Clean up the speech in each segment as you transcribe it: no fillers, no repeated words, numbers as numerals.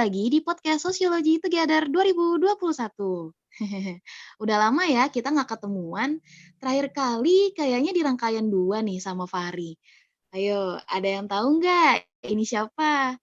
lagi di podcast Sosiologi Together 2021. Udah lama ya kita nggak ketemuan. Terakhir kali kayaknya di rangkaian 2 nih sama Fahri. Ayo, ada yang tahu nggak ini siapa?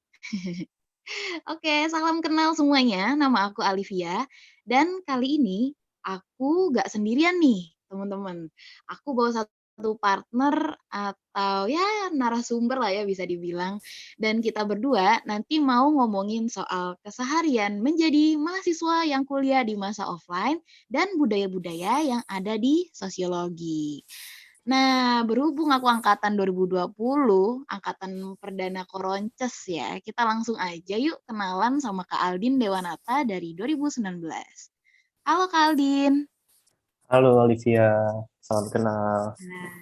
Oke, salam kenal semuanya. Nama aku Alivia. Dan kali ini aku nggak sendirian nih, teman-teman. Aku bawa satu partner atau ya narasumber lah ya bisa dibilang. Dan kita berdua nanti mau ngomongin soal keseharian menjadi mahasiswa yang kuliah di masa offline dan budaya-budaya yang ada di sosiologi. Nah, berhubung aku angkatan 2020, angkatan perdana Koronces ya, kita langsung aja yuk kenalan sama Kak Aldin Dewanata dari 2019. Halo Kak Aldin. Halo Olivia, salam kenal. Nah,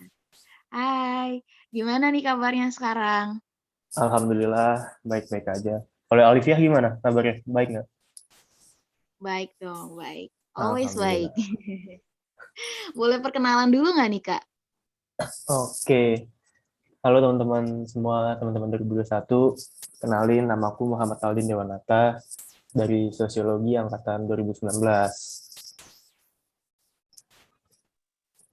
hai, gimana nih kabarnya sekarang? Alhamdulillah baik-baik aja. Oleh Olivia gimana kabarnya? Baik nggak? Baik dong, baik. Always baik. Alhamdulillah. Boleh perkenalan dulu nggak nih Kak? Oke, halo teman-teman semua, teman-teman 2021. Kenalin, namaku Muhammad Aldin Dewanata dari Sosiologi Angkatan 2019.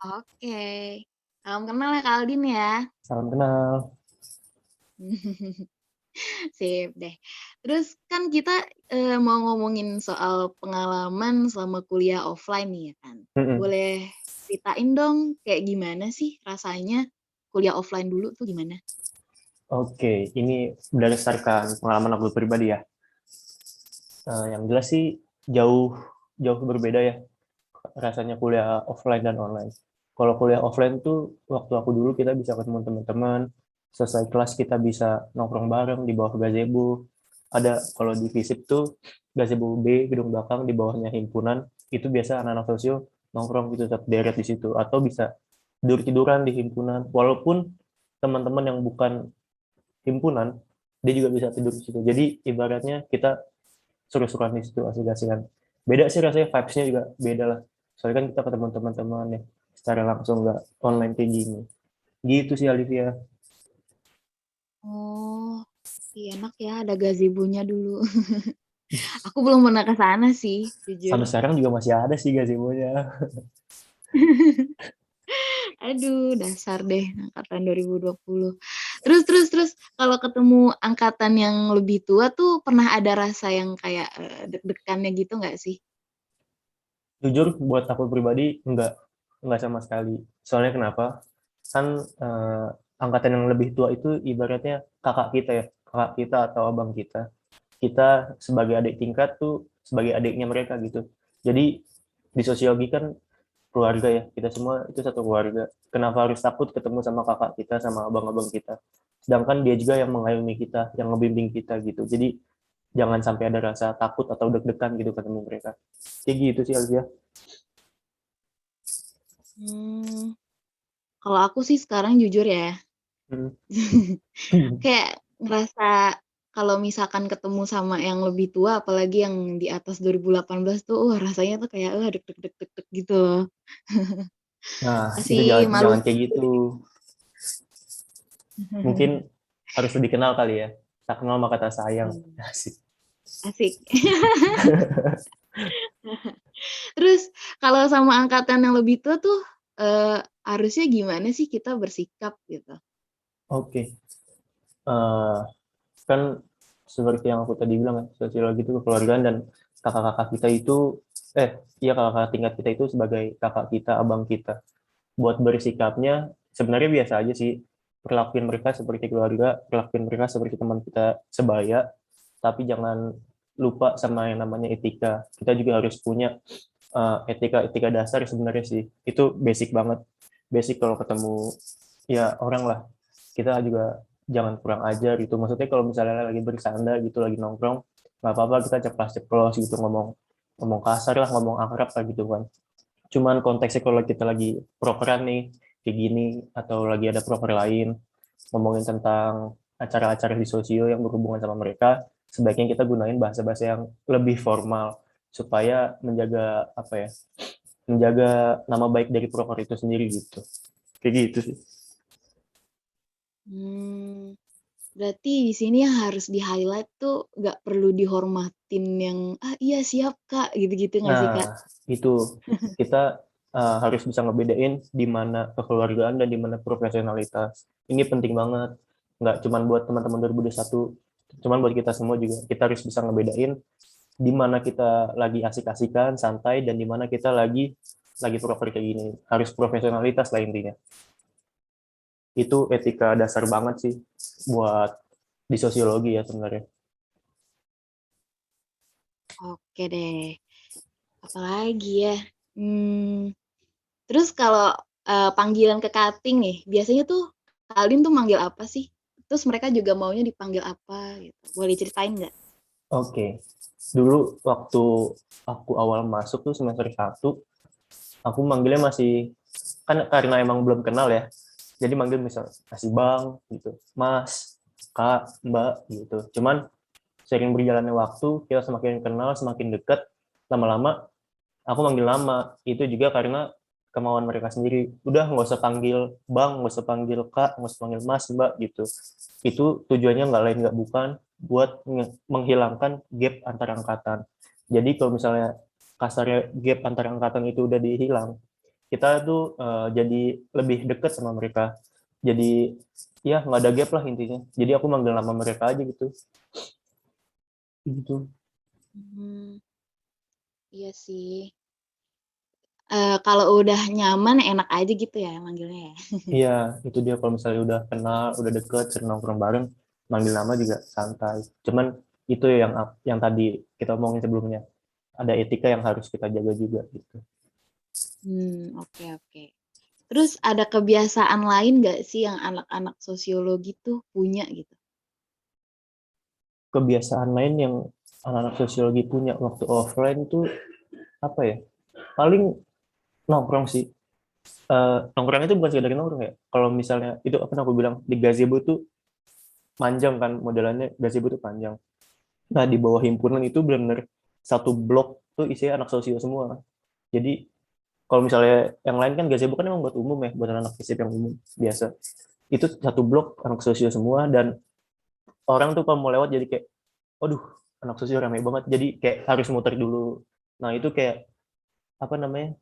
Oke, salam kenal ya Kak Aldin ya. Salam kenal. Sip deh. Terus kan kita mau ngomongin soal pengalaman selama kuliah offline nih ya kan. Mm-mm. Boleh ceritain dong kayak gimana sih rasanya kuliah offline dulu tuh gimana? Oke, ini berdasarkan pengalaman aku pribadi ya. Yang jelas sih jauh jauh berbeda ya rasanya kuliah offline dan online. Kalau kuliah offline tuh waktu aku dulu kita bisa ketemu teman-teman, selesai kelas kita bisa nongkrong bareng di bawah gazebo. Ada kalau di FISIP tuh gazebo B gedung belakang di bawahnya himpunan itu biasa anak-anak sosio nongkrong gitu satu deret di situ atau bisa tidur-tiduran di himpunan walaupun teman-teman yang bukan himpunan dia juga bisa tidur di situ. Jadi ibaratnya kita seru-seruan di situ asik-asikan. Beda sih rasanya vibes-nya juga beda lah. Soalnya kan kita ketemu teman-teman ya secara langsung nggak online kayak gini. Gitu sih Olivia. Oh, iya enak ya ada gazebo-nya dulu. Aku belum pernah ke sana sih, jujur. Sampai sekarang juga masih ada sih gazebo-nya. Aduh, dasar deh angkatan 2020. Terus kalau ketemu angkatan yang lebih tua tuh pernah ada rasa yang kayak deg-degannya gitu nggak sih? Jujur buat aku pribadi nggak sama sekali. Soalnya kenapa? Kan angkatan yang lebih tua itu ibaratnya kakak kita ya, kakak kita atau abang kita. Kita sebagai adik tingkat tuh sebagai adiknya mereka gitu. Jadi di sosiologi kan keluarga ya, kita semua itu satu keluarga. Kenapa harus takut ketemu sama kakak kita, sama abang-abang kita? Sedangkan dia juga yang mengayomi kita, yang ngebimbing kita gitu. Jadi jangan sampai ada rasa takut atau deg-degan gitu ketemu mereka. Kayak gitu sih Alvia. Hmm, kalau aku sih sekarang jujur ya, Hmm. kayak ngerasa kalau misalkan ketemu sama yang lebih tua, apalagi yang di atas 2018 tuh, rasanya tuh kayak, deg deg deg deg deg gitu loh. Nah, itu Masih jangan malu. jangan kayak gitu. Mungkin harus lebih kenal kali ya. Tak kenal maka tak sayang. Hmm, Asik. asik. Terus kalau sama angkatan yang lebih tua tuh, harusnya gimana sih kita bersikap gitu? Oke. Eh, kan seperti yang aku tadi bilang ya, sosiologi itu kekeluargaan dan kakak-kakak kita itu iya kakak-kakak tingkat kita itu sebagai kakak kita, abang kita. Buat bersikapnya sebenarnya biasa aja sih. Perlakuin mereka seperti keluarga, perlakuin mereka seperti teman kita sebaya, tapi jangan lupa sama yang namanya etika. Kita juga harus punya etika-etika dasar sebenarnya sih. Itu basic banget. Basic kalau ketemu ya orang lah. Kita juga jangan kurang ajar gitu. Maksudnya kalau misalnya lagi bersanda gitu, lagi nongkrong, nggak apa-apa kita ceplas-ceplos gitu ngomong ngomong kasar lah, ngomong akrab lah gitu kan. Cuman konteksnya kalau kita lagi prokeran nih, kayak gini, atau lagi ada proker lain, ngomongin tentang acara-acara di sosio yang berhubungan sama mereka, sebaiknya kita gunain bahasa-bahasa yang lebih formal supaya menjaga apa ya, menjaga nama baik dari proker itu sendiri gitu. Kayak gitu sih. Hmm. Berarti di sini yang harus di-highlight tuh nggak perlu dihormatin yang, "Ah, iya siap, Kak," gitu-gitu nggak sih, Kak? Nah, itu kita harus bisa ngebedain di mana kekeluargaan dan di mana profesionalitas. Ini penting banget. Nggak cuma buat teman-teman 2021, cuman buat kita semua juga. Kita harus bisa ngebedain di mana kita lagi asik-asikan, santai, dan di mana kita lagi proper kayak gini. Harus profesionalitas lah intinya. Itu etika dasar banget sih buat di sosiologi ya sebenarnya. Oke deh, apalagi ya? Terus kalau, panggilan ke cutting nih, biasanya tuh kalian tuh manggil apa sih? Terus mereka juga maunya dipanggil apa gitu, boleh ceritain nggak? Oke. Dulu waktu aku awal masuk tuh semester 1, aku manggilnya masih, kan karena emang belum kenal ya, jadi manggil misal masih bang gitu, mas, kak, mbak gitu. Cuman sering berjalannya waktu, kita semakin kenal, semakin dekat, lama-lama aku manggil nama. Itu juga karena kemauan mereka sendiri. Udah nggak usah panggil bang, nggak usah panggil kak, nggak usah panggil mas, mbak gitu. Itu tujuannya nggak lain nggak bukan buat menghilangkan gap antar angkatan. Jadi kalau misalnya kasarnya gap antar angkatan itu udah dihilang, kita tuh jadi lebih dekat sama mereka. Jadi ya nggak ada gap lah intinya. Jadi aku manggil nama mereka aja gitu. Gitu. Mmm, iya sih. Kalau udah nyaman enak aja gitu ya manggilnya ya? Iya, itu dia kalau misalnya udah kenal, udah deket, sering nongkrong bareng, manggil nama juga santai. Cuman itu yang tadi kita omongin sebelumnya. Ada etika yang harus kita jaga juga gitu. Oke oke. Terus ada kebiasaan lain nggak sih yang anak-anak sosiologi tuh punya gitu? Kebiasaan lain yang anak-anak sosiologi punya waktu offline itu apa ya? Paling nongkrong sih. Nongkrong itu bukan sekedar nongkrong ya. Kalau misalnya itu apa yang aku bilang di gazebo tuh panjang kan modelannya, gazebo tuh panjang. Nah di bawah himpunan itu benar-benar satu blok tuh isinya anak sosio semua. Jadi kalau misalnya yang lain kan gazebo kan emang buat umum ya, buat anak FISIP yang umum biasa. Itu satu blok anak sosio semua dan orang tuh kalau mau lewat jadi kayak, waduh, anak sosio ramai banget. Jadi kayak harus muter dulu. Nah itu kayak apa namanya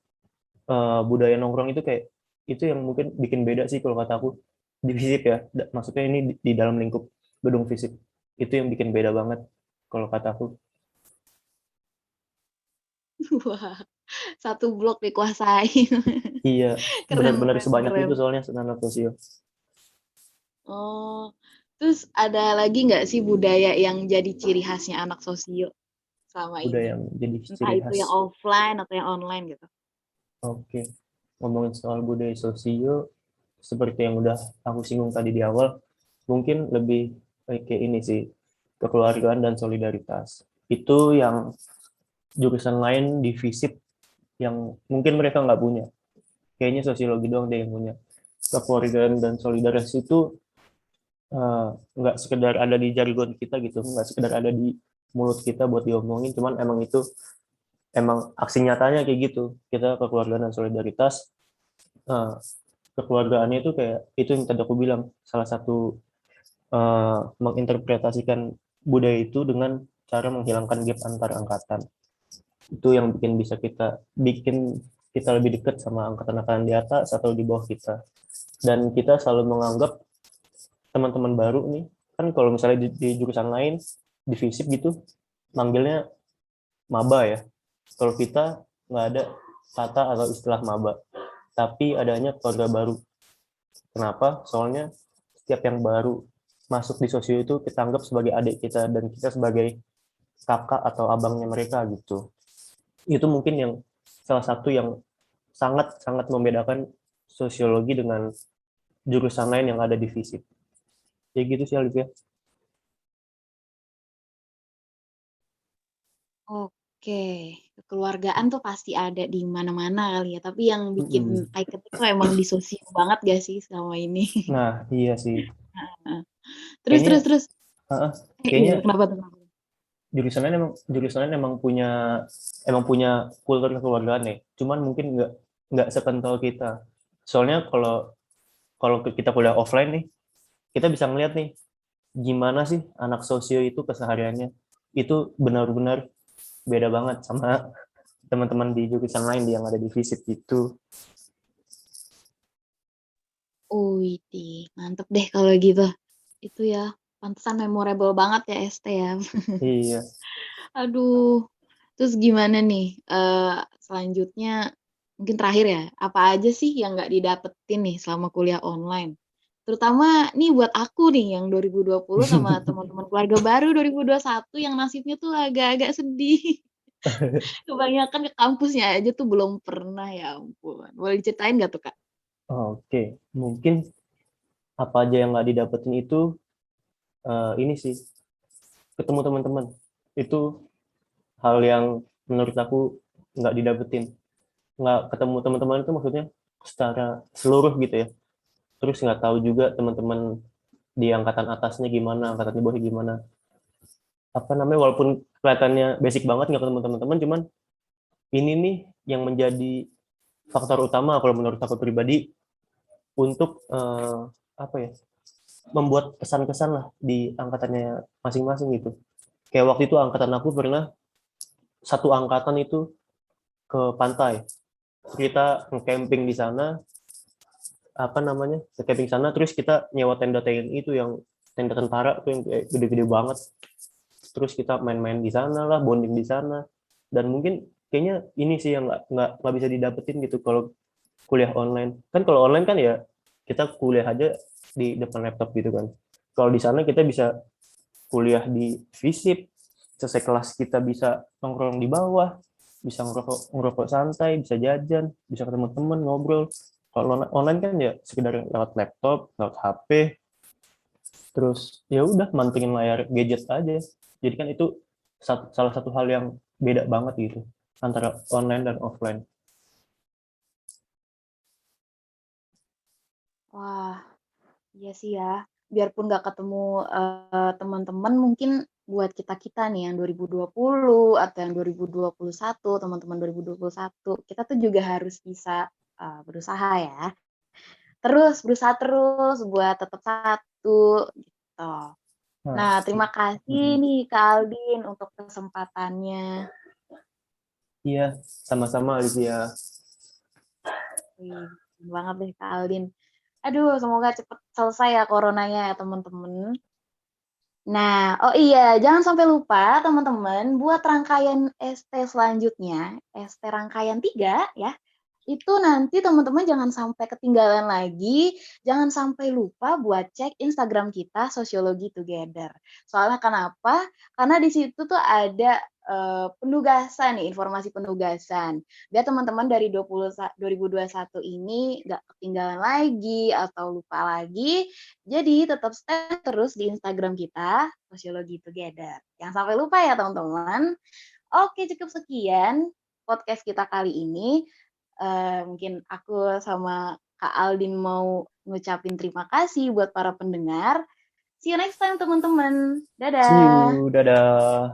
budaya nongkrong itu kayak itu yang mungkin bikin beda sih kalau kata aku di FISIP ya. Maksudnya ini di dalam lingkup gedung FISIP itu yang bikin beda banget kalau kata aku. Wah, satu blok dikuasain. Iya, Keren benar-benar keren sebanyak itu keren. soalnya anak sosio. Oh, terus ada lagi nggak sih budaya yang jadi ciri khasnya anak sosio selama Udah ini? yang jadi Entah ciri itu khas. yang offline atau yang online gitu? Oke, ngomongin soal budaya sosio, seperti yang udah aku singgung tadi di awal, mungkin lebih kayak ini sih, kekeluargaan dan solidaritas. Itu yang jurusan lain di FISIP yang mungkin mereka nggak punya. Kayaknya sosiologi doang deh yang punya. Kekeluargaan dan solidaritas itu eh, nggak sekedar ada di jargon kita gitu, nggak sekedar ada di mulut kita buat diomongin, cuman emang itu emang aksi nyatanya kayak gitu. Kita kekeluargaan dan solidaritas, eh, kekeluargaannya itu kayak itu yang tadi aku bilang salah satu menginterpretasikan budaya itu dengan cara menghilangkan gap antar angkatan. Itu yang bikin kita lebih dekat sama angkatan-angkatan di atas atau di bawah kita. Dan kita selalu menganggap teman-teman baru nih, kan kalau misalnya di jurusan lain, di FISIP gitu, manggilnya maba ya. Kalau kita nggak ada kata atau istilah maba, tapi adanya keluarga baru. Kenapa? Soalnya setiap yang baru masuk di sosio itu kita anggap sebagai adik kita dan kita sebagai kakak atau abangnya mereka gitu. Itu mungkin yang salah satu yang sangat-sangat membedakan sosiologi dengan jurusan lain yang ada di FISIP. Ya gitu sih Alivia. Oke, kekeluargaan tuh pasti ada di mana-mana kali ya, tapi yang bikin Mm-mm. iconic tuh emang di sosial banget gak sih selama ini? Nah, iya sih. Heeh. Terus Kayaknya terus terus, uh, iya kayaknya kenapa tuh? Kenapa? jurusannya emang punya kultur kekeluargaan nih. Cuman mungkin nggak sekental kita. Soalnya kalau kalau kita kuliah offline nih, kita bisa ngeliat nih gimana sih anak sosio itu kesehariannya. Itu benar-benar beda banget sama teman-teman di jurusan lain yang ada di FISIP gitu. Wih, mantep deh kalau gitu. Itu ya, pantesan memorable banget ya ST ya. Iya. Aduh, terus gimana nih, selanjutnya mungkin terakhir ya, apa aja sih yang nggak didapetin nih selama kuliah online? Terutama nih buat aku nih yang 2020 sama teman-teman keluarga baru 2021 yang nasibnya tuh agak-agak sedih. Kebanyakan ke kampusnya aja tuh belum pernah, ya ampun. Boleh diceritain nggak tuh, Kak? Oke, mungkin apa aja yang nggak didapetin itu ini sih, ketemu teman-teman. Itu hal yang menurut aku nggak didapetin. Nggak ketemu teman-teman itu maksudnya secara seluruh gitu ya. Terus nggak tahu juga teman-teman di angkatan atasnya gimana, angkatan di bawahnya gimana. Apa namanya, walaupun kelihatannya basic banget nggak ketemu teman-teman, cuman ini nih yang menjadi faktor utama kalau menurut aku pribadi untuk apa ya, membuat kesan-kesan lah di angkatannya masing-masing gitu. Kayak waktu itu angkatan aku pernah satu angkatan itu ke pantai. Kita camping di sana, apa namanya, camping sana, terus kita nyewa tenda TNI itu yang tenda tentara tuh yang gede-gede banget. Terus kita main-main di sana lah, bonding di sana. Dan mungkin kayaknya ini sih yang nggak bisa didapetin gitu kalau kuliah online. Kan kalau online kan ya kita kuliah aja di depan laptop gitu kan. Kalau di sana kita bisa kuliah di FISIP, selesai kelas kita bisa nongkrong di bawah, bisa ngerokok, ngerokok santai, bisa jajan, bisa ketemu teman, ngobrol. Kalau online kan ya sekedar lewat laptop, lewat HP, terus ya udah mantengin layar gadget aja. Jadi kan itu salah satu hal yang beda banget gitu antara online dan offline. Wah, iya sih ya. Biarpun nggak ketemu teman-teman, mungkin buat kita-kita nih yang 2020 atau yang 2021, teman-teman 2021, kita tuh juga harus bisa berusaha ya. Terus berusaha terus buat tetap satu gitu. Nah, Nah, terima kasih nih Kak Aldin untuk kesempatannya. iya, sama-sama Olivia. Wih, keren banget deh Kak Aldin. Aduh, semoga cepet selesai ya coronanya ya teman-teman. Nah, oh iya, jangan sampai lupa teman-teman buat rangkaian ST selanjutnya, ST rangkaian 3 ya. Itu nanti teman-teman jangan sampai ketinggalan lagi, jangan sampai lupa buat cek Instagram kita Sosiologi Together. Soalnya kenapa? Karena di situ tuh ada penugasan nih, informasi penugasan. Biar teman-teman dari 2021 ini nggak ketinggalan lagi atau lupa lagi. Jadi tetap stay terus di Instagram kita Sosiologi Together. Jangan sampai lupa ya teman-teman. Oke, cukup sekian podcast kita kali ini. Mungkin aku sama Kak Aldin mau ngucapin terima kasih buat para pendengar. See you next time teman-teman. See Dadah. you, dadah.